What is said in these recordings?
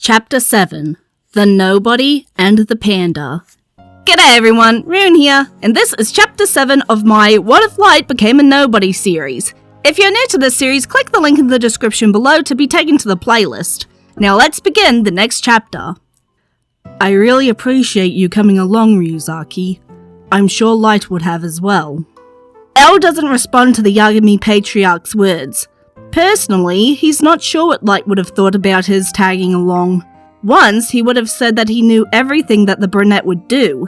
Chapter 7 The Nobody and the Panda. G'day everyone, Rune here, and this is Chapter 7 of my What If Light Became a Nobody series. If you're new to this series, click the link in the description below to be taken to the playlist. Now let's begin the next chapter. I really appreciate you coming along, Ryuzaki. I'm sure Light would have as well. L doesn't respond to the Yagami patriarch's words. Personally, he's not sure what Light would have thought about his tagging along. Once, he would have said that he knew everything that the brunette would do.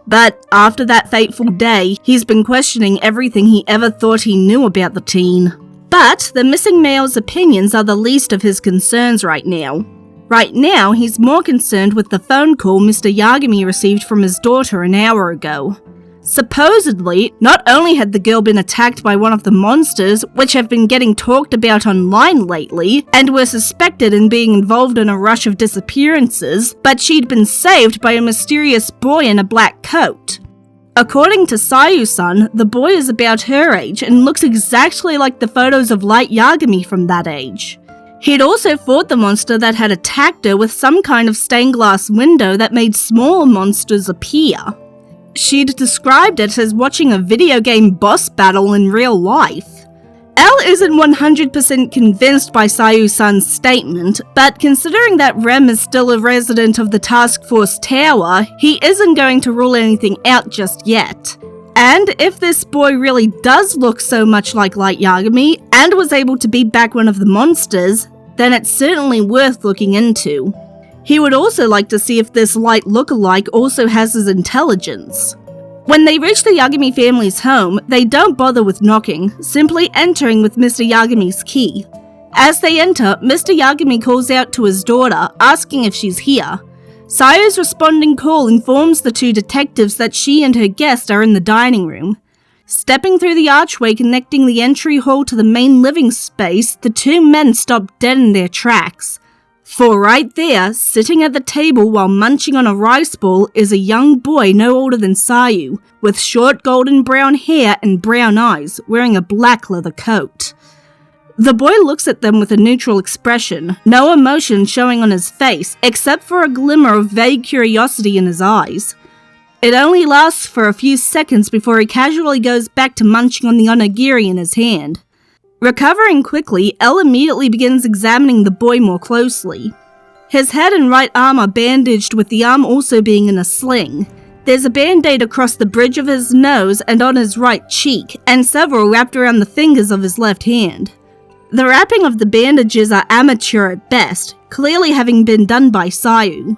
But after that fateful day, he's been questioning everything he ever thought he knew about the teen. But the missing male's opinions are the least of his concerns right now. Right now, he's more concerned with the phone call Mr. Yagami received from his daughter an hour ago. Supposedly, not only had the girl been attacked by one of the monsters, which have been getting talked about online lately, and were suspected in being involved in a rush of disappearances, but she'd been saved by a mysterious boy in a black coat. According to Sayu-san, the boy is about her age and looks exactly like the photos of Light Yagami from that age. He'd also fought the monster that had attacked her with some kind of stained glass window that made smaller monsters appear. She'd described it as watching a video game boss battle in real life. L isn't 100% convinced by Sayu-san's statement, but considering that Rem is still a resident of the Task Force Tower, he isn't going to rule anything out just yet. And if this boy really does look so much like Light Yagami, and was able to beat back one of the monsters, then it's certainly worth looking into. He would also like to see if this Light lookalike also has his intelligence. When they reach the Yagami family's home, they don't bother with knocking, simply entering with Mr. Yagami's key. As they enter, Mr. Yagami calls out to his daughter, asking if she's here. Sayu's responding call informs the two detectives that she and her guest are in the dining room. Stepping through the archway connecting the entry hall to the main living space, the two men stop dead in their tracks. For right there, sitting at the table while munching on a rice ball, is a young boy no older than Sayu, with short golden brown hair and brown eyes, wearing a black leather coat. The boy looks at them with a neutral expression, no emotion showing on his face, except for a glimmer of vague curiosity in his eyes. It only lasts for a few seconds before he casually goes back to munching on the onigiri in his hand. Recovering quickly, Elle immediately begins examining the boy more closely. His head and right arm are bandaged, with the arm also being in a sling. There's a band-aid across the bridge of his nose and on his right cheek, and several wrapped around the fingers of his left hand. The wrapping of the bandages are amateur at best, clearly having been done by Sayu.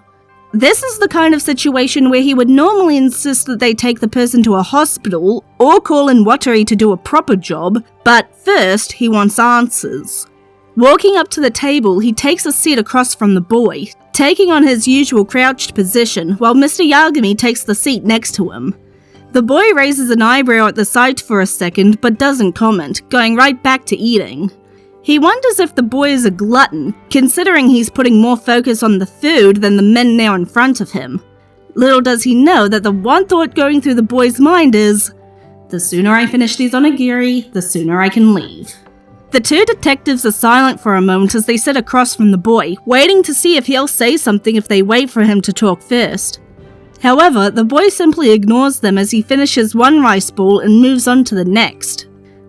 This is the kind of situation where he would normally insist that they take the person to a hospital or call in Watari to do a proper job, but first he wants answers. Walking up to the table, he takes a seat across from the boy, taking on his usual crouched position while Mr. Yagami takes the seat next to him. The boy raises an eyebrow at the sight for a second but doesn't comment, going right back to eating. He wonders if the boy is a glutton, considering he's putting more focus on the food than the men now in front of him. Little does he know that the one thought going through the boy's mind is, the sooner I finish these onigiri, the sooner I can leave. The two detectives are silent for a moment as they sit across from the boy, waiting to see if he'll say something if they wait for him to talk first. However, the boy simply ignores them as he finishes one rice ball and moves on to the next.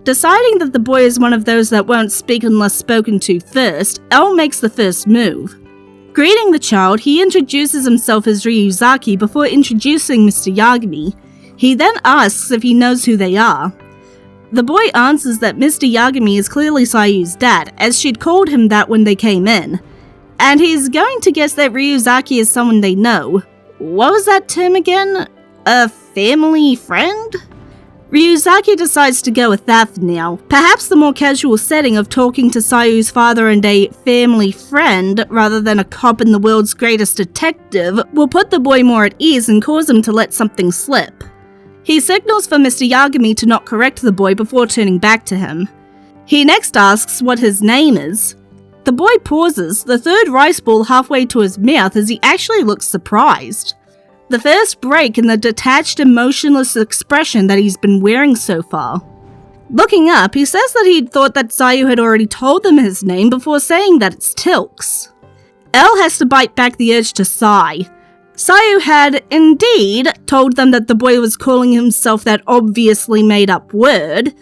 Deciding that the boy is one of those that won't speak unless spoken to first, L makes the first move. Greeting the child, he introduces himself as Ryuzaki before introducing Mr. Yagami. He then asks if he knows who they are. The boy answers that Mr. Yagami is clearly Sayu's dad, as she'd called him that when they came in. And he's going to guess that Ryuzaki is someone they know. What was that term again? A family friend? Ryuzaki decides to go with that for now. Perhaps the more casual setting of talking to Sayu's father and a family friend rather than a cop and the world's greatest detective will put the boy more at ease and cause him to let something slip. He signals for Mr. Yagami to not correct the boy before turning back to him. He next asks what his name is. The boy pauses, the third rice ball halfway to his mouth as he actually looks surprised. The first break in the detached, emotionless expression that he's been wearing so far. Looking up, he says that he'd thought that Sayu had already told them his name before saying that it's Tilks. Elle has to bite back the urge to sigh. Sayu had indeed told them that the boy was calling himself that obviously made-up word,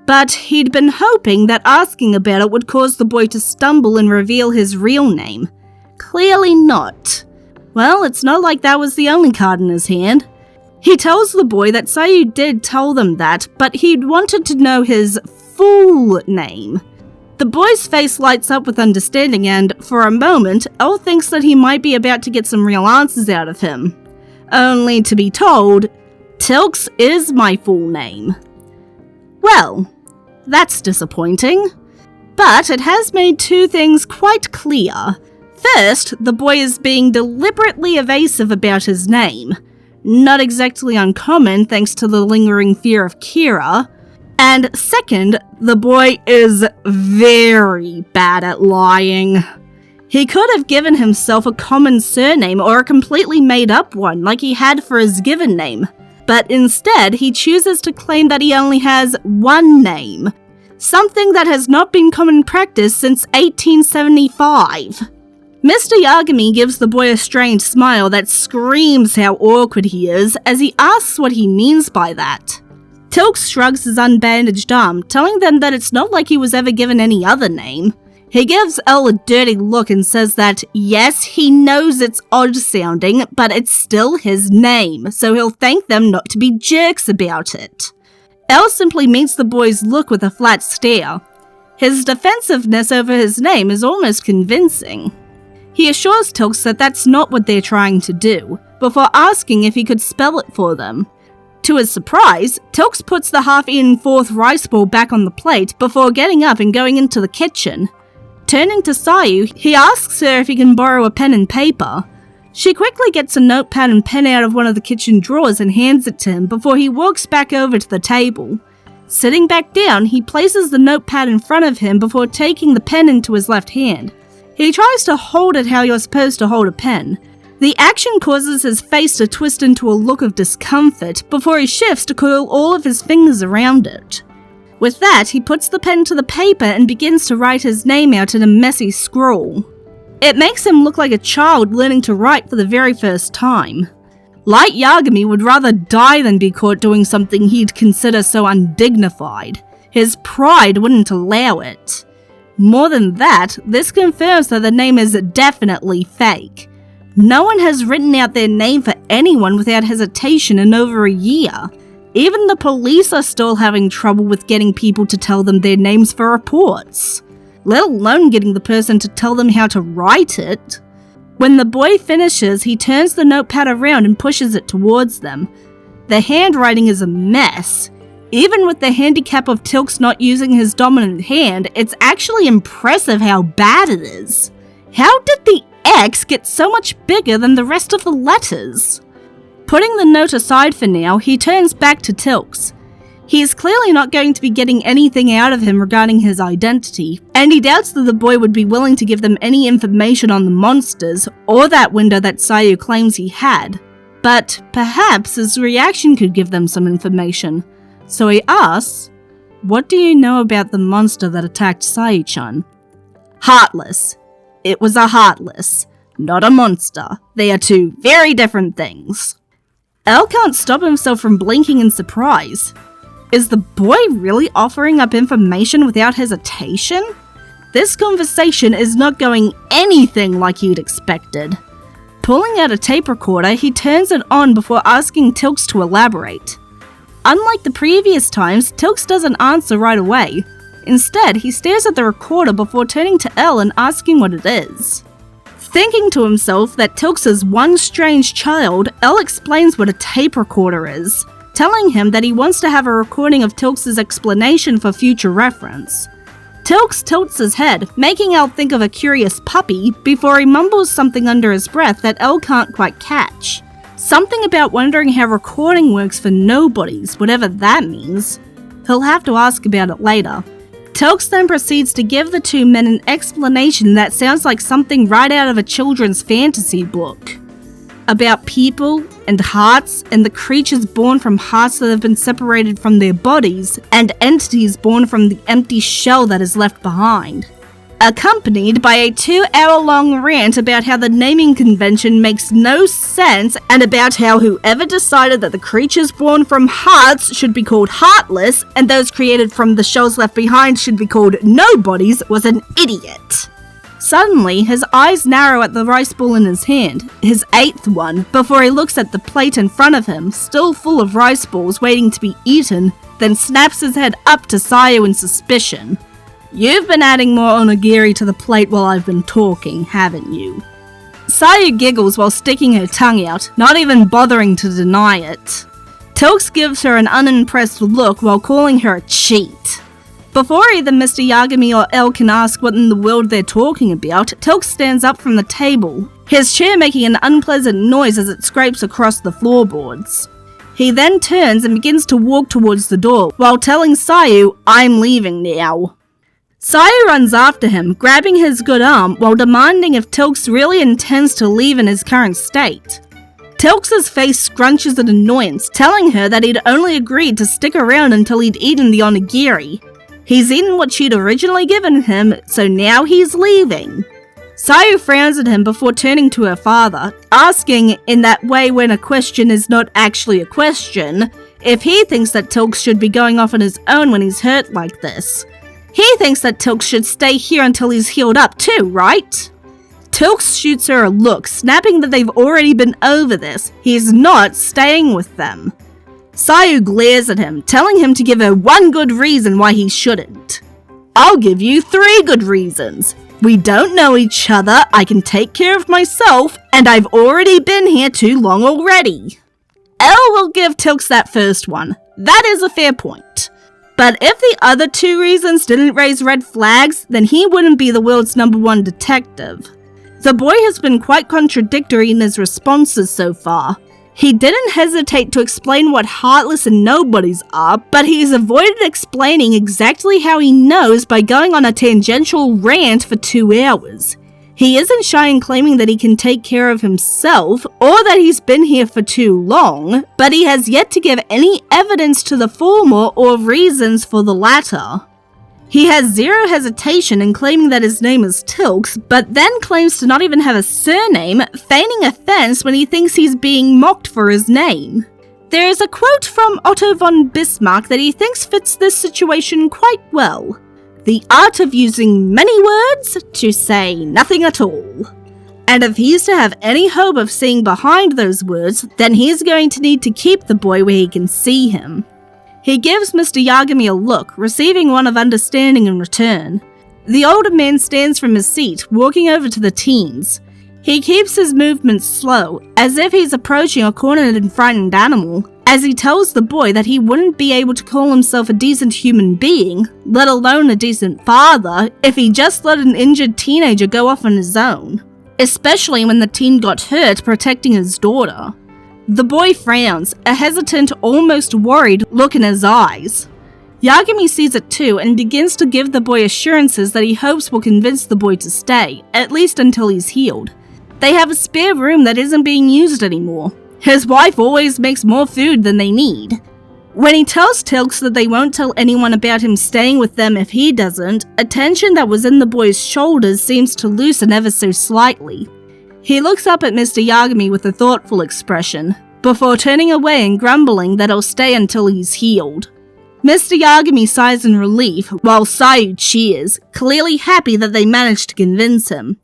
but he'd been hoping that asking about it would cause the boy to stumble and reveal his real name. Clearly not. Well, it's not like that was the only card in his hand. He tells the boy that Sayu did tell them that, but he'd wanted to know his full name. The boy's face lights up with understanding and, for a moment, Elle thinks that he might be about to get some real answers out of him. Only to be told, Tilks is my full name. Well, that's disappointing. But it has made two things quite clear. First, the boy is being deliberately evasive about his name. Not exactly uncommon thanks to the lingering fear of Kira. And second, the boy is very bad at lying. He could have given himself a common surname or a completely made-up one like he had for his given name, but instead he chooses to claim that he only has one name, something that has not been common practice since 1875. Mr. Yagami gives the boy a strange smile that screams how awkward he is as he asks what he means by that. Tilks shrugs his unbandaged arm, telling them that it's not like he was ever given any other name. He gives Elle a dirty look and says that, yes, he knows it's odd sounding, but it's still his name, so he'll thank them not to be jerks about it. Elle simply meets the boy's look with a flat stare. His defensiveness over his name is almost convincing. He assures Tilks that that's not what they're trying to do, before asking if he could spell it for them. To his surprise, Tilks puts the half-eaten fourth rice ball back on the plate before getting up and going into the kitchen. Turning to Sayu, he asks her if he can borrow a pen and paper. She quickly gets a notepad and pen out of one of the kitchen drawers and hands it to him before he walks back over to the table. Sitting back down, he places the notepad in front of him before taking the pen into his left hand. He tries to hold it how you're supposed to hold a pen. The action causes his face to twist into a look of discomfort before he shifts to coil all of his fingers around it. With that, he puts the pen to the paper and begins to write his name out in a messy scrawl. It makes him look like a child learning to write for the very first time. Light Yagami would rather die than be caught doing something he'd consider so undignified. His pride wouldn't allow it. More than that, this confirms that the name is definitely fake. No one has written out their name for anyone without hesitation in over a year. Even the police are still having trouble with getting people to tell them their names for reports, let alone getting the person to tell them how to write it. When the boy finishes, he turns the notepad around and pushes it towards them. The handwriting is a mess. Even with the handicap of Tilks not using his dominant hand, it's actually impressive how bad it is. How did the X get so much bigger than the rest of the letters? Putting the note aside for now, he turns back to Tilks. He is clearly not going to be getting anything out of him regarding his identity, and he doubts that the boy would be willing to give them any information on the monsters, or that window that Sayu claims he had. But perhaps his reaction could give them some information. So he asks, "What do you know about the monster that attacked Sayu-chan?" "Heartless. It was a heartless, not a monster. They are two very different things." Elle can't stop himself from blinking in surprise. Is the boy really offering up information without hesitation? This conversation is not going anything like you'd expected. Pulling out a tape recorder, he turns it on before asking Tilks to elaborate. Unlike the previous times, Tilks doesn't answer right away. Instead, he stares at the recorder before turning to Elle and asking what it is. Thinking to himself that Tilks is one strange child, Elle explains what a tape recorder is, telling him that he wants to have a recording of Tilks' explanation for future reference. Tilks tilts his head, making Elle think of a curious puppy, before he mumbles something under his breath that Elle can't quite catch. Something about wondering how recording works for nobodies, whatever that means. He'll have to ask about it later. Tilks then proceeds to give the two men an explanation that sounds like something right out of a children's fantasy book. About people and hearts and the creatures born from hearts that have been separated from their bodies and entities born from the empty shell that is left behind. accompanied by a 2-hour-long rant about how the naming convention makes no sense and about how whoever decided that the creatures born from hearts should be called heartless and those created from the shells left behind should be called nobodies was an idiot. Suddenly, his eyes narrow at the rice ball in his hand, his 8th one, before he looks at the plate in front of him, still full of rice balls waiting to be eaten, then snaps his head up to Sayu in suspicion. You've been adding more onigiri to the plate while I've been talking, haven't you? Sayu giggles while sticking her tongue out, not even bothering to deny it. Tilks gives her an unimpressed look while calling her a cheat. Before either Mr. Yagami or Elle can ask what in the world they're talking about, Tilks stands up from the table, his chair making an unpleasant noise as it scrapes across the floorboards. He then turns and begins to walk towards the door, while telling Sayu, "I'm leaving now." Sayu runs after him, grabbing his good arm while demanding if Tilks really intends to leave in his current state. Tilks' face scrunches in annoyance, telling her that he'd only agreed to stick around until he'd eaten the onigiri. He's eaten what she'd originally given him, so now he's leaving. Sayu frowns at him before turning to her father, asking, in that way when a question is not actually a question, if he thinks that Tilks should be going off on his own when he's hurt like this. He thinks that Tilks should stay here until he's healed up too, right? Tilks shoots her a look, snapping that they've already been over this. He's not staying with them. Sayu glares at him, telling him to give her one good reason why he shouldn't. I'll give you 3 good reasons. We don't know each other, I can take care of myself, and I've already been here too long already. Elle will give Tilks that first one. That is a fair point. But if the other 2 reasons didn't raise red flags, then he wouldn't be the world's #1 detective. The boy has been quite contradictory in his responses so far. He didn't hesitate to explain what heartless and nobodies are, but he's avoided explaining exactly how he knows by going on a tangential rant for 2 hours. He isn't shy in claiming that he can take care of himself, or that he's been here for too long, but he has yet to give any evidence to the former or reasons for the latter. He has zero hesitation in claiming that his name is Tilks, but then claims to not even have a surname, feigning offense when he thinks he's being mocked for his name. There is a quote from Otto von Bismarck that he thinks fits this situation quite well. The art of using many words to say nothing at all. And if he's to have any hope of seeing behind those words, then he's going to need to keep the boy where he can see him. He gives Mr. Yagami a look, receiving one of understanding in return. The older man stands from his seat, walking over to the teens. He keeps his movements slow, as if he's approaching a cornered and frightened animal, as he tells the boy that he wouldn't be able to call himself a decent human being, let alone a decent father, if he just let an injured teenager go off on his own, especially when the teen got hurt protecting his daughter. The boy frowns, a hesitant, almost worried look in his eyes. Yagami sees it too and begins to give the boy assurances that he hopes will convince the boy to stay, at least until he's healed. They have a spare room that isn't being used anymore. His wife always makes more food than they need. When he tells Tilks that they won't tell anyone about him staying with them if he doesn't, a tension that was in the boy's shoulders seems to loosen ever so slightly. He looks up at Mr. Yagami with a thoughtful expression, before turning away and grumbling that he'll stay until he's healed. Mr. Yagami sighs in relief, while Sayu cheers, clearly happy that they managed to convince him.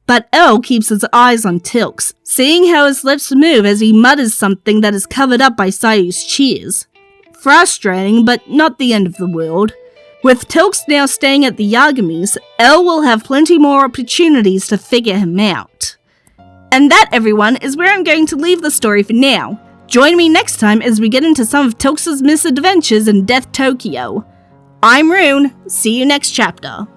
But Elle keeps his eyes on Tilks, seeing how his lips move as he mutters something that is covered up by Sayu's cheers. Frustrating, but not the end of the world. With Tilks now staying at the Yagamis, Elle will have plenty more opportunities to figure him out. And that, everyone, is where I'm going to leave the story for now. Join me next time as we get into some of Tilks' misadventures in Death Tokyo. I'm Rune. See you next chapter.